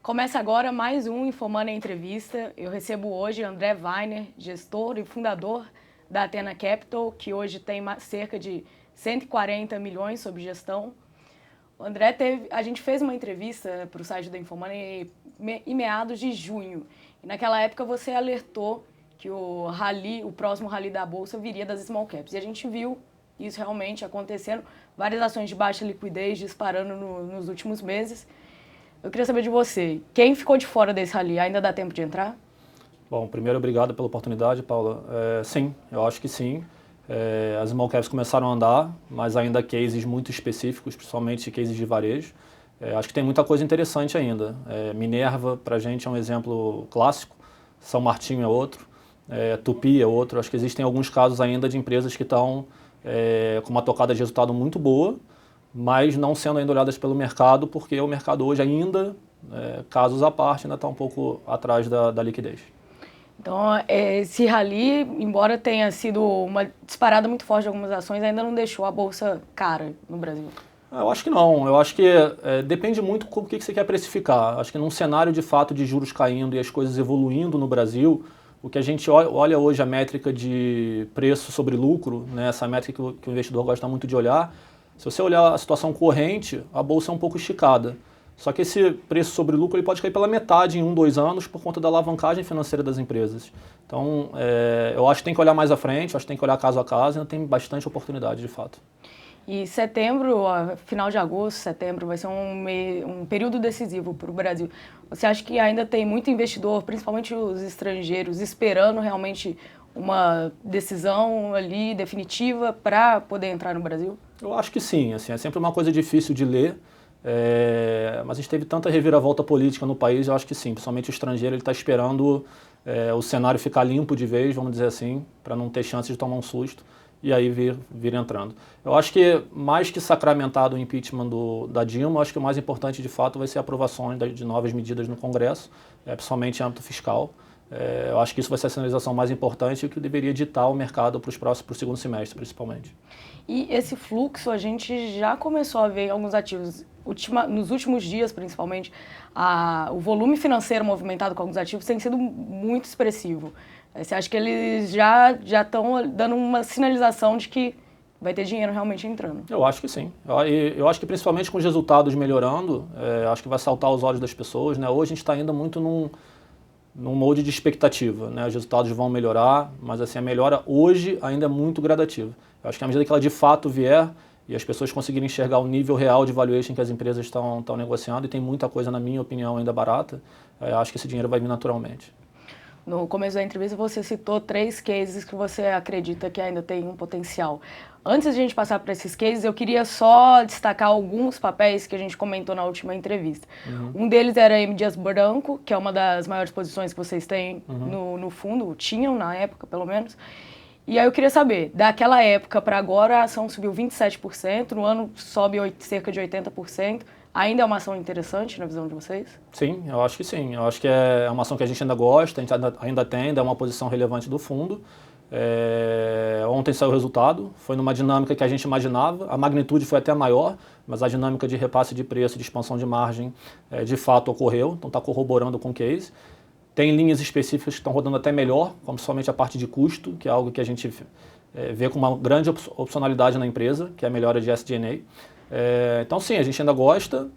Começa agora mais um Infomania Entrevista. Eu recebo hoje André Weiner, gestor e fundador da Athena Capital, que hoje tem cerca de 140 milhões sob gestão. O André a gente fez uma entrevista para o site da Infomania em meados de junho. E naquela época você alertou que o próximo rally da Bolsa viria das small caps. E a gente viu isso realmente acontecendo, várias ações de baixa liquidez disparando nos últimos meses. Eu queria saber de você, quem ficou de fora desse rally, ainda dá tempo de entrar? Bom, primeiro, obrigado pela oportunidade, Paula. Sim, eu acho que sim. As small caps começaram a andar, mas ainda cases muito específicos, principalmente cases de varejo. Acho que tem muita coisa interessante ainda. Minerva, para a gente, é um exemplo clássico. São Martinho é outro. Tupi é outro. Acho que existem alguns casos ainda de empresas que estão com uma tocada de resultado muito boa, mas não sendo ainda olhadas pelo mercado, porque o mercado hoje ainda, casos à parte, ainda está um pouco atrás da liquidez. Então, esse rally, embora tenha sido uma disparada muito forte de algumas ações, ainda não deixou a Bolsa cara no Brasil. Eu acho que não. Eu acho que depende muito com o que você quer precificar. Acho que num cenário de fato de juros caindo e as coisas evoluindo no Brasil, o que a gente olha hoje, a métrica de preço sobre lucro, né, essa métrica que o investidor gosta muito de olhar, se você olhar a situação corrente, a Bolsa é um pouco esticada. Só que esse preço sobre lucro ele pode cair pela metade em 1, 2 anos por conta da alavancagem financeira das empresas. Então, eu acho que tem que olhar mais à frente, acho que tem que olhar caso a caso, ainda tem bastante oportunidade de fato. E setembro, final de agosto, setembro, vai ser um período decisivo para o Brasil. Você acha que ainda tem muito investidor, principalmente os estrangeiros, esperando realmente uma decisão ali definitiva para poder entrar no Brasil? Eu acho que sim, assim, é sempre uma coisa difícil de ler, mas a gente teve tanta reviravolta política no país, eu acho que sim, principalmente o estrangeiro, ele está esperando o cenário ficar limpo de vez, vamos dizer assim, para não ter chance de tomar um susto e aí vir entrando. Eu acho que mais que sacramentado o impeachment da Dilma, eu acho que o mais importante de fato vai ser a aprovação de novas medidas no Congresso, principalmente em âmbito fiscal. Eu acho que isso vai ser a sinalização mais importante e que deveria ditar o mercado para o segundo semestre, principalmente. E esse fluxo a gente já começou a ver em alguns ativos. Nos últimos dias, principalmente, o volume financeiro movimentado com alguns ativos tem sido muito expressivo. Você acha que eles já estão dando uma sinalização de que vai ter dinheiro realmente entrando? Eu acho que sim. Eu acho que principalmente com os resultados melhorando, acho que vai saltar aos olhos das pessoas, né? Hoje a gente está ainda muito num molde de expectativa, né? Os resultados vão melhorar, mas assim, a melhora hoje ainda é muito gradativa. Eu acho que à medida que ela de fato vier e as pessoas conseguirem enxergar o nível real de valuation que as empresas estão negociando, e tem muita coisa, na minha opinião, ainda barata, acho que esse dinheiro vai vir naturalmente. No começo da entrevista você citou 3 cases que você acredita que ainda tem um potencial. Antes de a gente passar para esses cases, eu queria só destacar alguns papéis que a gente comentou na última entrevista. Um deles era a M. Dias Branco, que é uma das maiores posições que vocês têm no fundo, tinham na época pelo menos. E aí eu queria saber, daquela época para agora a ação subiu 27%, no ano sobe cerca de 80%. Ainda é uma ação interessante na visão de vocês? Sim, eu acho que sim. Eu acho que é uma ação que a gente ainda gosta, a gente ainda tem, é uma posição relevante do fundo. Ontem saiu o resultado, foi numa dinâmica que a gente imaginava, a magnitude foi até maior, mas a dinâmica de repasse de preço, de expansão de margem, de fato ocorreu, então está corroborando com o case. Tem linhas específicas que estão rodando até melhor, como somente a parte de custo, que é algo que a gente vê com uma grande opcionalidade na empresa, que é a melhora de SG&A. Então sim, a gente ainda gosta,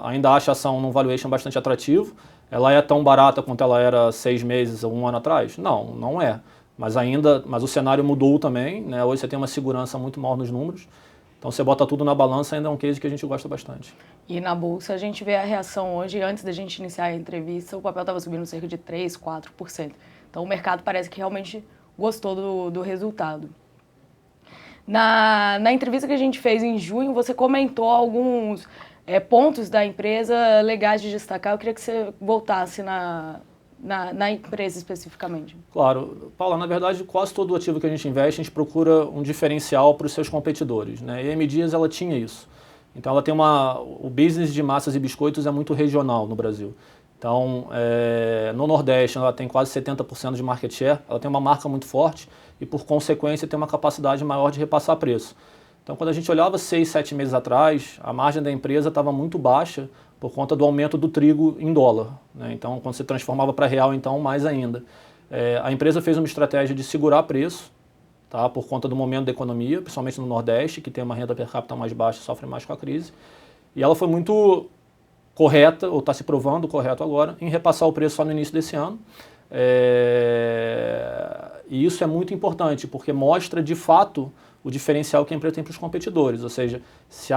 ainda acha a ação num valuation bastante atrativo. Ela é tão barata quanto ela era 6 meses ou 1 ano atrás? Não, não é. Mas o cenário mudou também, né? Hoje você tem uma segurança muito maior nos números. Então você bota tudo na balança, ainda é um case que a gente gosta bastante. E na Bolsa a gente vê a reação hoje, antes da gente iniciar a entrevista, o papel estava subindo cerca de 3%, 4%. Então o mercado parece que realmente gostou do resultado. Na entrevista que a gente fez em junho, você comentou alguns pontos da empresa legais de destacar. Eu queria que você voltasse na empresa especificamente. Claro. Paula, na verdade, quase todo ativo que a gente investe, a gente procura um diferencial para os seus competidores, né? E a M. Dias, ela tinha isso. Então, ela tem o business de massas e biscoitos é muito regional no Brasil. Então, no Nordeste, ela tem quase 70% de market share, ela tem uma marca muito forte e, por consequência, tem uma capacidade maior de repassar preço. Então, quando a gente olhava 6, 7 meses atrás, a margem da empresa estava muito baixa por conta do aumento do trigo em dólar, né? Então, quando você transformava para real, então, mais ainda. A empresa fez uma estratégia de segurar preço, tá? Por conta do momento da economia, principalmente no Nordeste, que tem uma renda per capita mais baixa e sofre mais com a crise. E ela foi muito correta, ou está se provando correto agora, em repassar o preço só no início desse ano. E isso é muito importante, porque mostra de fato o diferencial que a empresa tem para os competidores. Ou seja, se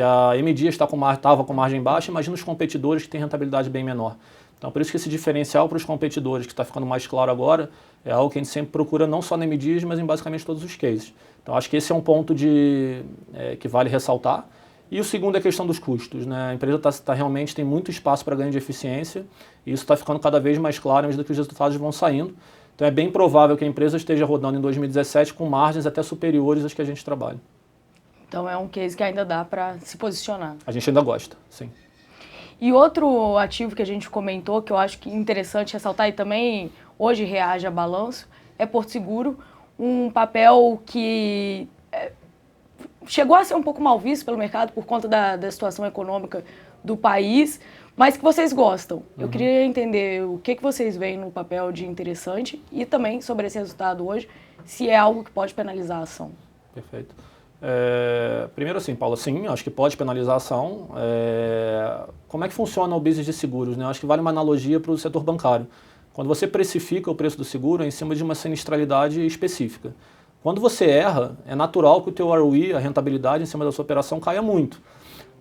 a M Dias estava com margem baixa, imagina os competidores que têm rentabilidade bem menor. Então, por isso que esse diferencial para os competidores, que está ficando mais claro agora, é algo que a gente sempre procura não só na M Dias, mas em basicamente todos os cases. Então, acho que esse é um ponto que vale ressaltar. E o segundo é a questão dos custos, né? A empresa realmente tem muito espaço para ganho de eficiência e isso está ficando cada vez mais claro à medida que os resultados vão saindo. Então é bem provável que a empresa esteja rodando em 2017 com margens até superiores às que a gente trabalha. Então é um case que ainda dá para se posicionar. A gente ainda gosta, sim. E outro ativo que a gente comentou, que eu acho que é interessante ressaltar e também hoje reage a balanço, é Porto Seguro, um papel que chegou a ser um pouco mal visto pelo mercado por conta da situação econômica do país, mas que vocês gostam. Eu queria entender o que vocês veem no papel de interessante e também sobre esse resultado hoje, se é algo que pode penalizar a ação. Perfeito. Primeiro assim, Paula, sim, acho que pode penalizar a ação. Como é que funciona o business de seguros, né? Acho que vale uma analogia para o setor bancário. Quando você precifica o preço do seguro é em cima de uma sinistralidade específica. Quando você erra, é natural que o teu ROE, a rentabilidade em cima da sua operação, caia muito.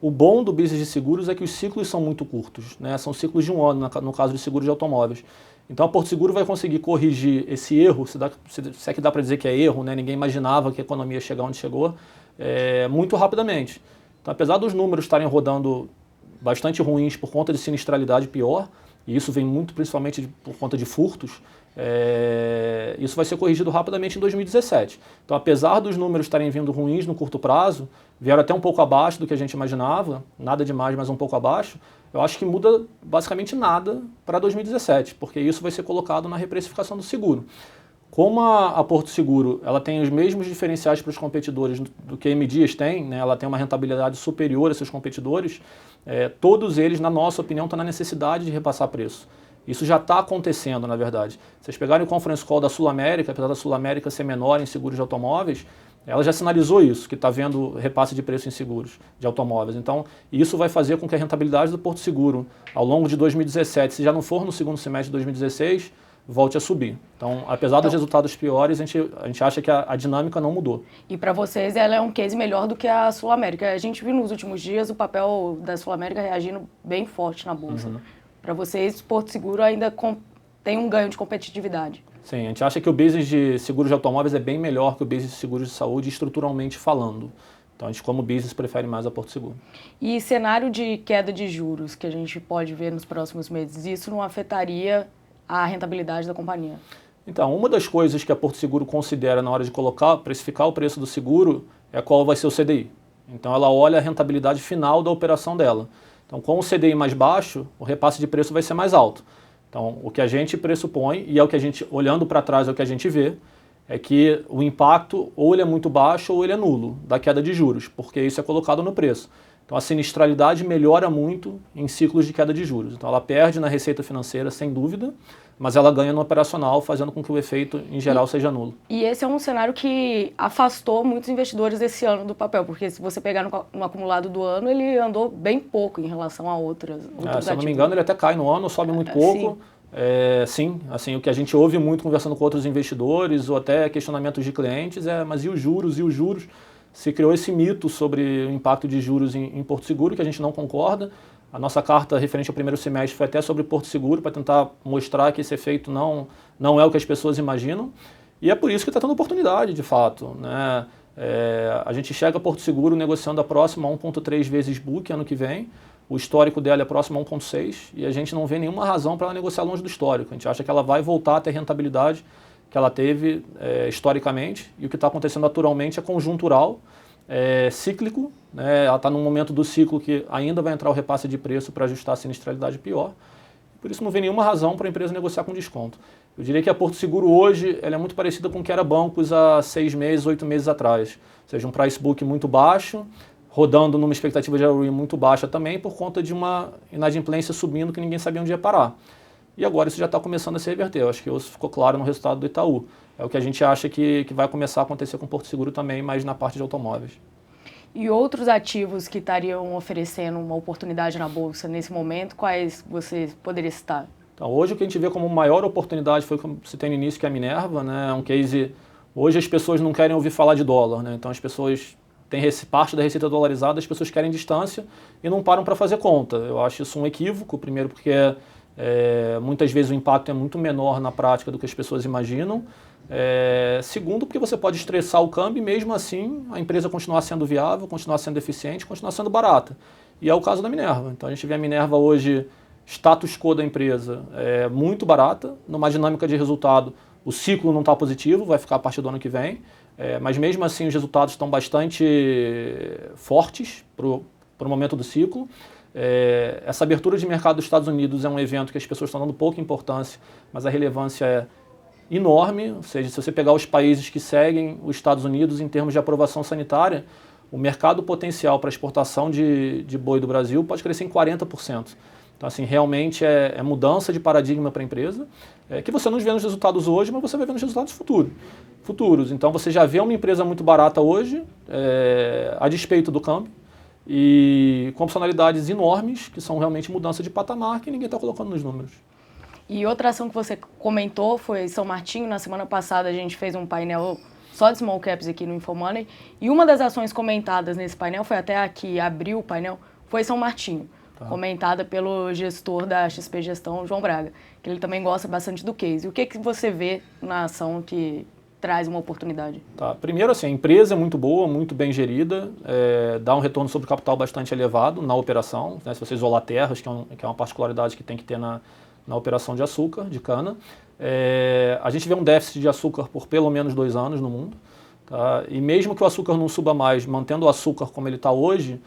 O bom do business de seguros é que os ciclos são muito curtos, né? São ciclos de 1 ano, no caso de seguros de automóveis. Então a Porto Seguro vai conseguir corrigir esse erro, se é que dá para dizer que é erro, né? Ninguém imaginava que a economia ia chegar onde chegou, muito rapidamente. Então, apesar dos números estarem rodando bastante ruins por conta de sinistralidade pior, e isso vem muito principalmente por conta de furtos, isso vai ser corrigido rapidamente em 2017. Então, apesar dos números estarem vindo ruins no curto prazo, vieram até um pouco abaixo do que a gente imaginava, nada demais, mas um pouco abaixo, eu acho que muda basicamente nada para 2017, porque isso vai ser colocado na reprecificação do seguro. Como a Porto Seguro ela tem os mesmos diferenciais para os competidores do que a M Dias tem, né? Ela tem uma rentabilidade superior a seus competidores, todos eles, na nossa opinião, estão na necessidade de repassar preço. Isso já está acontecendo, na verdade. Vocês pegarem o conference call da Sul América, apesar da Sul América ser menor em seguros de automóveis, ela já sinalizou isso, que está vendo repasse de preço em seguros de automóveis. Então, isso vai fazer com que a rentabilidade do Porto Seguro, ao longo de 2017, se já não for no segundo semestre de 2016, volte a subir. Então, apesar dos resultados piores, a gente acha que a dinâmica não mudou. E para vocês, ela é um case melhor do que a Sul América. A gente viu nos últimos dias o papel da Sul América reagindo bem forte na Bolsa. Para vocês, Porto Seguro ainda tem um ganho de competitividade. Sim, a gente acha que o business de seguros de automóveis é bem melhor que o business de seguros de saúde, estruturalmente falando. Então, a gente, como business, prefere mais a Porto Seguro. E cenário de queda de juros que a gente pode ver nos próximos meses, isso não afetaria a rentabilidade da companhia? Então, uma das coisas que a Porto Seguro considera na hora de precificar o preço do seguro é qual vai ser o CDI. Então, ela olha a rentabilidade final da operação dela. Então, com o CDI mais baixo, o repasse de preço vai ser mais alto. Então, o que a gente pressupõe, e é o que a gente, olhando para trás, é o que a gente vê, é que o impacto ou ele é muito baixo ou ele é nulo da queda de juros, porque isso é colocado no preço. Então, a sinistralidade melhora muito em ciclos de queda de juros. Então, ela perde na receita financeira, sem dúvida, mas ela ganha no operacional, fazendo com que o efeito, em geral, seja nulo. E esse é um cenário que afastou muitos investidores esse ano do papel, porque se você pegar no acumulado do ano, ele andou bem pouco em relação a outros se eu não me engano, ele até cai no ano, sobe muito pouco. Sim, assim, o que a gente ouve muito conversando com outros investidores ou até questionamentos de clientes mas e os juros? E os juros? Se criou esse mito sobre o impacto de juros em Porto Seguro, que a gente não concorda. A nossa carta referente ao primeiro semestre foi até sobre Porto Seguro, para tentar mostrar que esse efeito não é o que as pessoas imaginam. E é por isso que está tendo oportunidade, de fato, né? A gente chega a Porto Seguro negociando a próxima 1,3 vezes book ano que vem. O histórico dela é próximo a 1,6 e a gente não vê nenhuma razão para ela negociar longe do histórico. A gente acha que ela vai voltar a ter rentabilidade que ela teve historicamente, e o que está acontecendo naturalmente é conjuntural, cíclico, né? Ela está num momento do ciclo que ainda vai entrar o repasse de preço para ajustar a sinistralidade pior, por isso não vê nenhuma razão para a empresa negociar com desconto. Eu diria que a Porto Seguro hoje ela é muito parecida com o que era bancos há 6 meses, 8 meses atrás. Ou seja, um price book muito baixo, rodando numa expectativa de ROE muito baixa também, por conta de uma inadimplência subindo que ninguém sabia onde ia parar. E agora isso já está começando a se reverter. Eu acho que isso ficou claro no resultado do Itaú. É o que a gente acha que vai começar a acontecer com o Porto Seguro também, mas na parte de automóveis. E outros ativos que estariam oferecendo uma oportunidade na Bolsa nesse momento, quais você poderia citar? Então, hoje o que a gente vê como maior oportunidade foi, como você tem no início, que é a Minerva, né? É um case. Hoje as pessoas não querem ouvir falar de dólar, né? Então as pessoas têm parte da receita dolarizada, as pessoas querem distância e não param para fazer conta. Eu acho isso um equívoco, primeiro porque muitas vezes o impacto é muito menor na prática do que as pessoas imaginam. Segundo, porque você pode estressar o câmbio e mesmo assim a empresa continuar sendo viável, continuar sendo eficiente, continuar sendo barata. E é o caso da Minerva. Então a gente vê a Minerva hoje, status quo da empresa, muito barata, numa dinâmica de resultado. O ciclo não está positivo, vai ficar a partir do ano que vem, mas mesmo assim os resultados estão bastante fortes para o momento do ciclo. Essa abertura de mercado dos Estados Unidos é um evento que as pessoas estão dando pouca importância, mas a relevância é enorme. Ou seja, se você pegar os países que seguem os Estados Unidos em termos de aprovação sanitária, o mercado potencial para exportação de boi do Brasil pode crescer em 40%. Então, assim, realmente é mudança de paradigma para a empresa, que você não vê nos resultados hoje, mas você vai ver nos resultados futuros. Então, você já vê uma empresa muito barata hoje, a despeito do câmbio, e com funcionalidades enormes, que são realmente mudança de patamar, que ninguém está colocando nos números. E outra ação que você comentou foi São Martinho. Na semana passada a gente fez um painel só de small caps aqui no InfoMoney, e uma das ações comentadas nesse painel, foi até a que abriu o painel, foi São Martinho. Comentada pelo gestor da XP Gestão, João Braga, que ele também gosta bastante do case. O que você vê na ação que traz uma oportunidade? Primeiro, assim, a empresa é muito boa, muito bem gerida, dá um retorno sobre capital bastante elevado na operação, né, se você isolar terras, que é uma particularidade que tem que ter na operação de açúcar, de cana. A gente vê um déficit de açúcar por pelo menos 2 anos no mundo. Tá? E mesmo que o açúcar não suba mais, mantendo o açúcar como ele está hoje,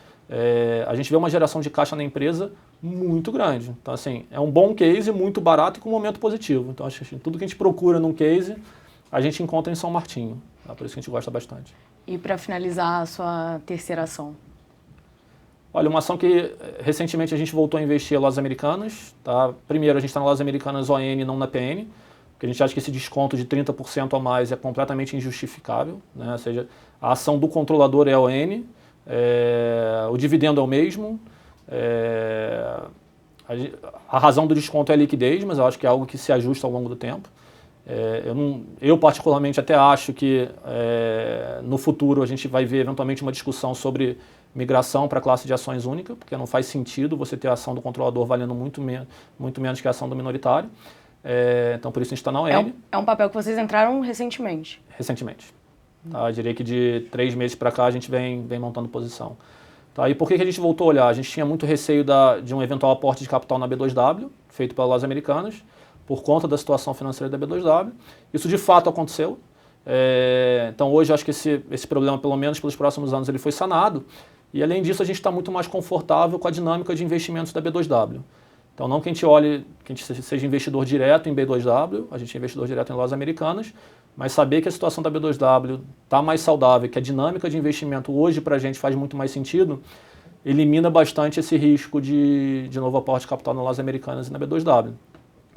a gente vê uma geração de caixa na empresa muito grande. Então, assim, é um bom case, muito barato e com um momento positivo. Então, acho que tudo que a gente procura num case, a gente encontra em São Martinho. Tá? Por isso que a gente gosta bastante. E para finalizar a sua terceira ação? Olha, uma ação que recentemente a gente voltou a investir é Lojas Americanas. Tá? Primeiro, a gente está na Lojas Americanas ON e não na PN, porque a gente acha que esse desconto de 30% a mais é completamente injustificável. Né? Ou seja, a ação do controlador é a ON, o dividendo é o mesmo, a razão do desconto é a liquidez, mas eu acho que é algo que se ajusta ao longo do tempo. Eu particularmente até acho que no futuro a gente vai ver eventualmente uma discussão sobre migração para a classe de ações única, porque não faz sentido você ter a ação do controlador valendo muito menos que a ação do minoritário. Então por isso a gente está na ON. É um papel que vocês entraram recentemente? Recentemente. Tá? Eu diria que de 3 meses para cá a gente vem montando posição. Tá? E por que a gente voltou a olhar? A gente tinha muito receio de um eventual aporte de capital na B2W, feito pelas Lojas Americanas, por conta da situação financeira da B2W. Isso de fato aconteceu. Então hoje eu acho que esse problema, pelo menos pelos próximos anos, ele foi sanado. E além disso a gente está muito mais confortável com a dinâmica de investimentos da B2W. Então não que a gente olhe, que a gente seja investidor direto em B2W, a gente é investidor direto em Lojas Americanas, mas saber que a situação da B2W está mais saudável, que a dinâmica de investimento hoje para a gente faz muito mais sentido, elimina bastante esse risco de novo aporte de capital nas Lojas Americanas e na B2W.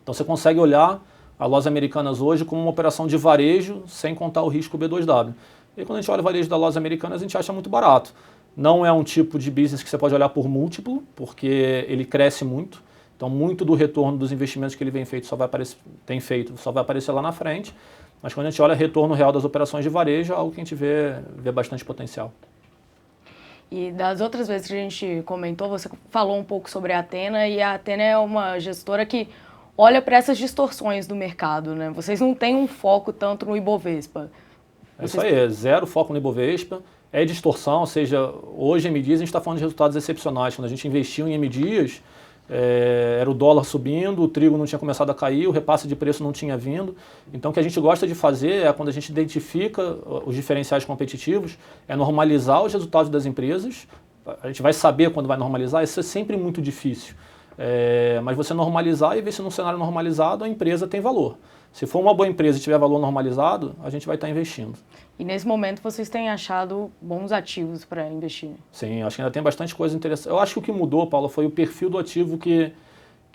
Então você consegue olhar a Lojas Americanas hoje como uma operação de varejo, sem contar o risco B2W. E quando a gente olha o varejo da Lojas Americanas, a gente acha muito barato. Não é um tipo de business que você pode olhar por múltiplo, porque ele cresce muito. Então muito do retorno dos investimentos que ele só vai aparecer lá na frente. Mas quando a gente olha o retorno real das operações de varejo, é algo que a gente vê bastante potencial. E das outras vezes que a gente comentou, você falou um pouco sobre a Athena, e a Athena é uma gestora que olha para essas distorções do mercado, né? Vocês não têm um foco tanto no Ibovespa. Isso aí, é zero foco no Ibovespa, é distorção, ou seja, hoje em M Dias a gente está falando de resultados excepcionais. Quando a gente investiu em M Dias, era o dólar subindo, o trigo não tinha começado a cair, o repasse de preço não tinha vindo. Então o que a gente gosta de fazer é, quando a gente identifica os diferenciais competitivos, é normalizar os resultados das empresas. A gente vai saber quando vai normalizar, isso é sempre muito difícil. Mas você normalizar e ver se num cenário normalizado a empresa tem valor. Se for uma boa empresa e tiver valor normalizado, a gente vai estar investindo. E nesse momento vocês têm achado bons ativos para investir? Sim, acho que ainda tem bastante coisa interessante. Eu acho que o que mudou, Paulo, foi o perfil do ativo que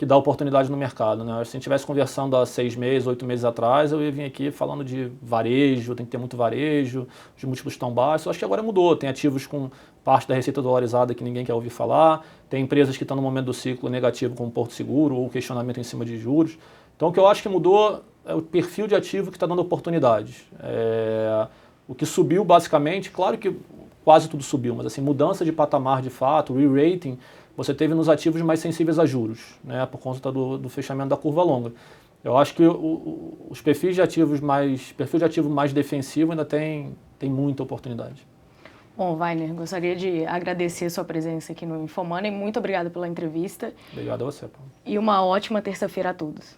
dá oportunidade no mercado, né? Se a gente estivesse conversando há 6 meses, 8 meses atrás, eu ia vir aqui falando de varejo, tem que ter muito varejo, os múltiplos tão baixos. Eu acho que agora mudou. Tem ativos com parte da receita dolarizada que ninguém quer ouvir falar, tem empresas que estão no momento do ciclo negativo como Porto Seguro ou questionamento em cima de juros. Então o que eu acho que mudou é o perfil de ativo que está dando oportunidades. O que subiu basicamente, claro que quase tudo subiu, mas assim, mudança de patamar de fato, re-rating, você teve nos ativos mais sensíveis a juros, né, por conta do fechamento da curva longa. Eu acho que os perfis de ativos perfil de ativo mais defensivo ainda tem muita oportunidade. Bom, Weiner, gostaria de agradecer a sua presença aqui no Infomoney. Muito obrigado pela entrevista. Obrigado a você, Paulo. E uma ótima terça-feira a todos.